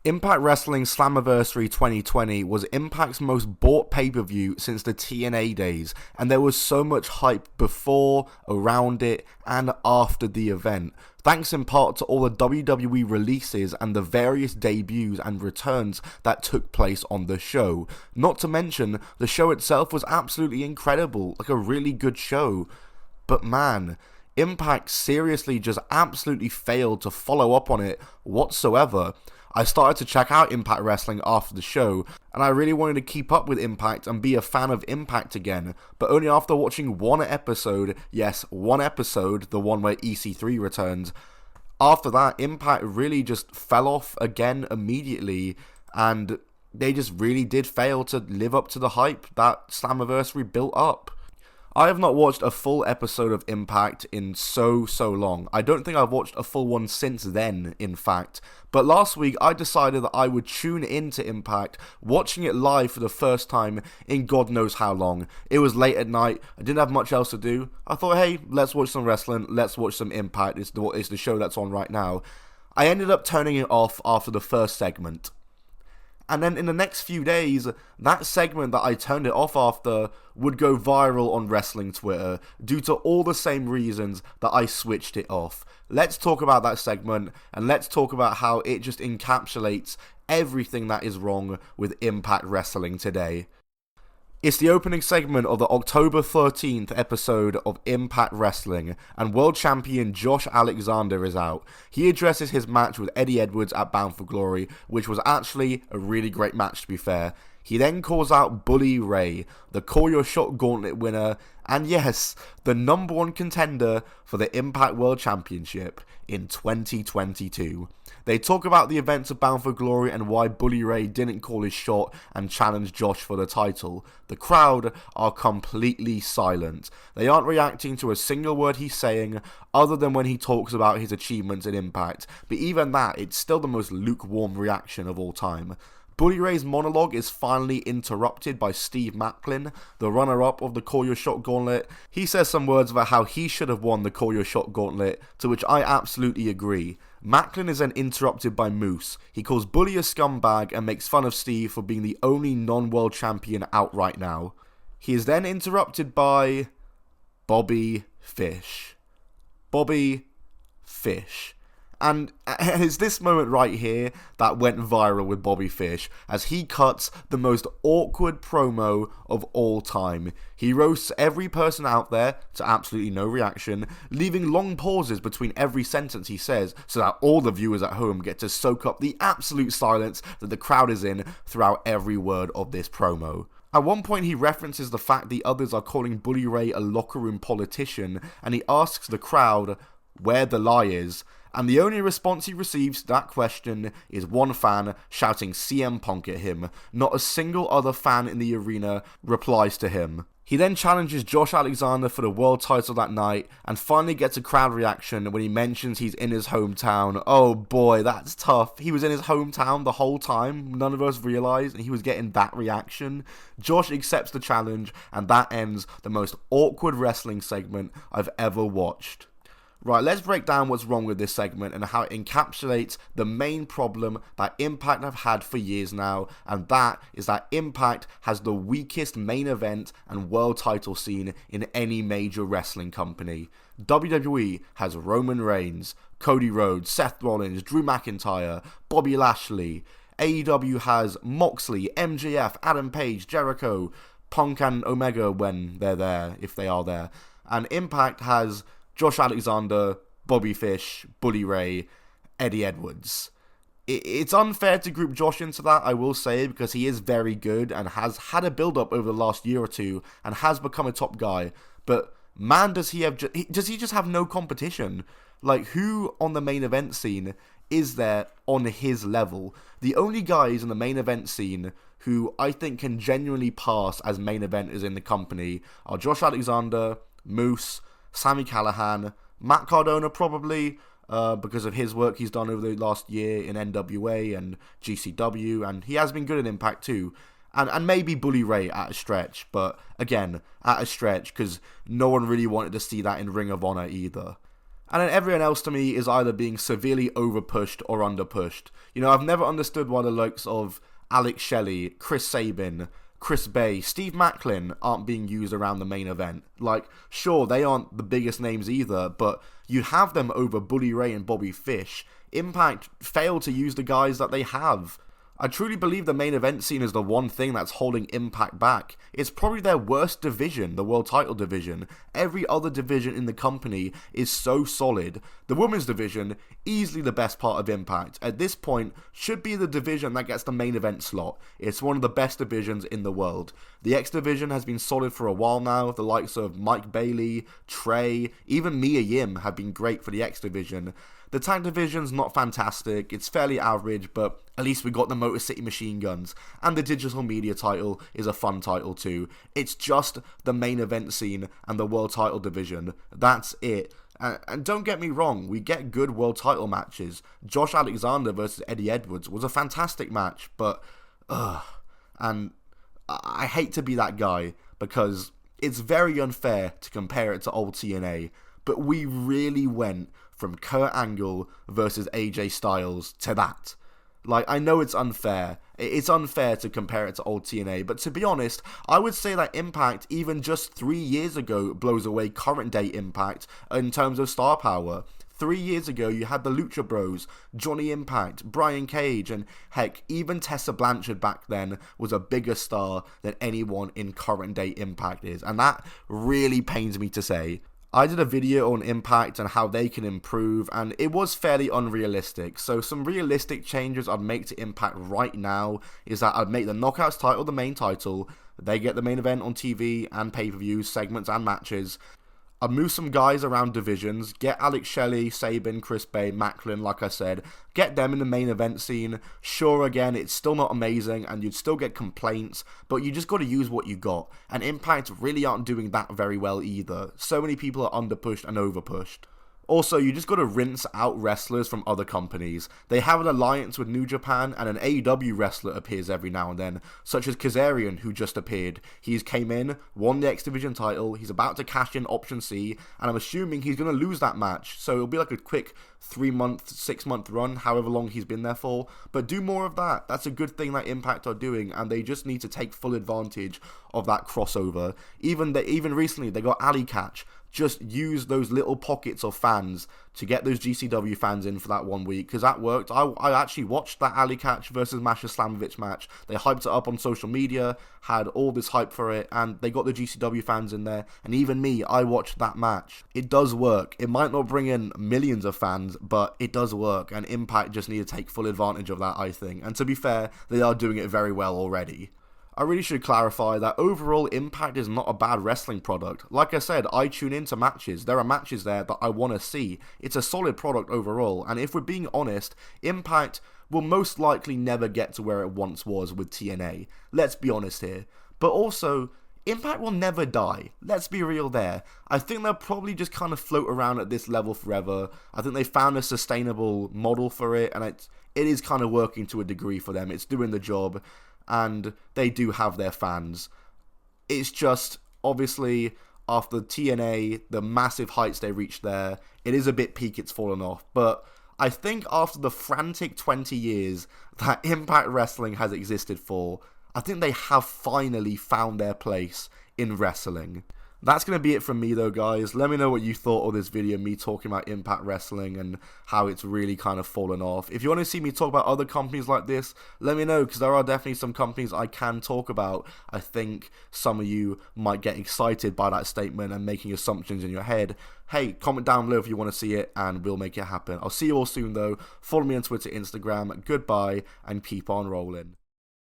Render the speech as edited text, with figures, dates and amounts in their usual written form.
Impact Wrestling Slammiversary 2020 was Impact's most bought pay-per-view since the TNA days, and there was so much hype before, around it, and after the event, thanks in part to all the WWE releases and the various debuts and returns that took place on the show. Not to mention, the show itself was absolutely incredible, like a really good show. But man, Impact seriously just absolutely failed to follow up on it whatsoever. I started to check out Impact Wrestling after the show, and I really wanted to keep up with Impact and be a fan of Impact again, but only after watching one episode, yes, one episode, the one where EC3 returns. After that, Impact really just fell off again immediately, and they just really did fail to live up to the hype that Slammiversary built up. I have not watched a full episode of Impact in so long. I don't think I've watched a full one since then, in fact. But last week, I decided that I would tune into Impact, watching it live for the first time in God knows how long. It was late at night, I didn't have much else to do. I thought, hey, let's watch some wrestling, let's watch some Impact, it's the show that's on right now. I ended up turning it off after the first segment. And then in the next few days, that segment that I turned it off after would go viral on wrestling Twitter due to all the same reasons that I switched it off. Let's talk about that segment, and let's talk about how it just encapsulates everything that is wrong with Impact Wrestling today. It's the opening segment of the October 13th episode of Impact Wrestling, and World Champion Josh Alexander is out. He addresses his match with Eddie Edwards at Bound for Glory, which was actually a really great match to be fair. He then calls out Bully Ray, the Call Your Shot Gauntlet winner, and yes, the number one contender for the Impact World Championship in 2022. They talk about the events of Bound for Glory and why Bully Ray didn't call his shot and challenge Josh for the title. The crowd are completely silent. They aren't reacting to a single word he's saying, other than when he talks about his achievements in Impact, but even that, it's still the most lukewarm reaction of all time. Bully Ray's monologue is finally interrupted by Steve Macklin, the runner-up of the Call Your Shot Gauntlet. He says some words about how he should have won the Call Your Shot Gauntlet, to which I absolutely agree. Macklin is then interrupted by Moose. He calls Bully a scumbag and makes fun of Steve for being the only non-world champion out right now. He is then interrupted by Bobby Fish. Bobby Fish. And it's this moment right here that went viral with Bobby Fish, as he cuts the most awkward promo of all time. He roasts every person out there to absolutely no reaction, leaving long pauses between every sentence he says so that all the viewers at home get to soak up the absolute silence that the crowd is in throughout every word of this promo. At one point he references the fact the others are calling Bully Ray a locker room politician, and he asks the crowd where the lie is. And the only response he receives to that question is one fan shouting CM Punk at him. Not a single other fan in the arena replies to him. He then challenges Josh Alexander for the world title that night, and finally gets a crowd reaction when he mentions he's in his hometown. Oh boy, that's tough. He was in his hometown the whole time. None of us realized, and he was getting that reaction. Josh accepts the challenge, and that ends the most awkward wrestling segment I've ever watched. Right, let's break down what's wrong with this segment and how it encapsulates the main problem that Impact have had for years now, and that is that Impact has the weakest main event and world title scene in any major wrestling company. WWE has Roman Reigns, Cody Rhodes, Seth Rollins, Drew McIntyre, Bobby Lashley. AEW has Moxley, MJF, Adam Page, Jericho, Punk and Omega when they're there, if they are there. And Impact has Josh Alexander, Bobby Fish, Bully Ray, Eddie Edwards. It's unfair to group Josh into that, I will say, because he is very good and has had a build-up over the last year or two and has become a top guy. But man, does he just have no competition? Like, who on the main event scene is there on his level? The only guys in the main event scene who I think can genuinely pass as main eventers in the company are Josh Alexander, Moose, Sami Callihan, Matt Cardona probably, because of his work he's done over the last year in NWA and GCW, and he has been good at Impact too. And maybe Bully Ray at a stretch, but again, at a stretch, because no one really wanted to see that in Ring of Honor either. And then everyone else to me is either being severely overpushed or underpushed. You know, I've never understood why the likes of Alex Shelley, Chris Sabin, Chris Bay, Steve Macklin aren't being used around the main event. Like, sure, they aren't the biggest names either, but you have them over Bully Ray and Bobby Fish. Impact failed to use the guys that they have. I truly believe the main event scene is the one thing that's holding Impact back. It's probably their worst division, the world title division. Every other division in the company is so solid. The women's division, easily the best part of Impact. At this point, should be the division that gets the main event slot. It's one of the best divisions in the world. The X division has been solid for a while now. The likes of Mike Bailey, Trey, even Mia Yim have been great for the X division. The tag division's not fantastic, it's fairly average, but at least we got the Motor City Machine Guns, and the digital media title is a fun title too. It's just the main event scene and the world title division. That's it. And don't get me wrong, we get good world title matches. Josh Alexander versus Eddie Edwards was a fantastic match, but and I hate to be that guy because it's very unfair to compare it to old TNA, but we really went from Kurt Angle versus AJ Styles to that. Like, I know it's unfair. It's unfair to compare it to old TNA, but to be honest, I would say that Impact, even just 3 years ago, blows away current day Impact in terms of star power. 3 years ago, you had the Lucha Bros, Johnny Impact, Brian Cage, and heck, even Tessa Blanchard back then was a bigger star than anyone in current day Impact is, and that really pains me to say. I did a video on Impact and how they can improve, and it was fairly unrealistic. So some realistic changes I'd make to Impact right now is that I'd make the Knockouts title the main title. They get the main event on TV and pay-per-views, segments and matches. I'd move some guys around divisions, get Alex Shelley, Sabin, Chris Bay, Macklin, like I said, get them in the main event scene. Sure, again, it's still not amazing, and you'd still get complaints, but you just got to use what you got, and Impact really aren't doing that very well either. So many people are underpushed and overpushed. Also, you just gotta rinse out wrestlers from other companies. They have an alliance with New Japan, and an AEW wrestler appears every now and then, such as Kazarian, who just appeared. He's came in, won the X Division title, he's about to cash in Option C, and I'm assuming he's gonna lose that match, so it'll be like a quick 3-month, 6-month run, however long he's been there for, but do more of that. That's a good thing that Impact are doing, and they just need to take full advantage of that crossover. Even recently, they got Alley Catch. Just use those little pockets of fans to get those GCW fans in for that 1 week, because that worked. I actually watched that Ali Catch versus Masha Slamovich match. They hyped it up on social media, had all this hype for it, and they got the GCW fans in there, and even me, I watched that match. It does work. It might not bring in millions of fans, but it does work, and Impact just need to take full advantage of that, I think. And to be fair, they are doing it very well already. I really should clarify that overall Impact is not a bad wrestling product. Like I said, I tune into matches. There are matches there that I want to see. It's a solid product overall, and if we're being honest, Impact will most likely never get to where it once was with TNA. Let's be honest here. But also, Impact will never die. Let's be real there. I think they'll probably just kind of float around at this level forever. I think they found a sustainable model for it, and it is kind of working to a degree for them. It's doing the job. And they do have their fans. It's just, obviously, after TNA, the massive heights they reached there, it is a bit peak it's fallen off. But I think after the frantic 20 years that Impact Wrestling has existed for, I think they have finally found their place in wrestling. That's going to be it from me though, guys. Let me know what you thought of this video, me talking about Impact Wrestling and how it's really kind of fallen off. If you want to see me talk about other companies like this, let me know, because there are definitely some companies I can talk about. I think some of you might get excited by that statement and making assumptions in your head. Hey, comment down below if you want to see it, and we'll make it happen. I'll see you all soon though. Follow me on Twitter, Instagram. Goodbye, and keep on rolling.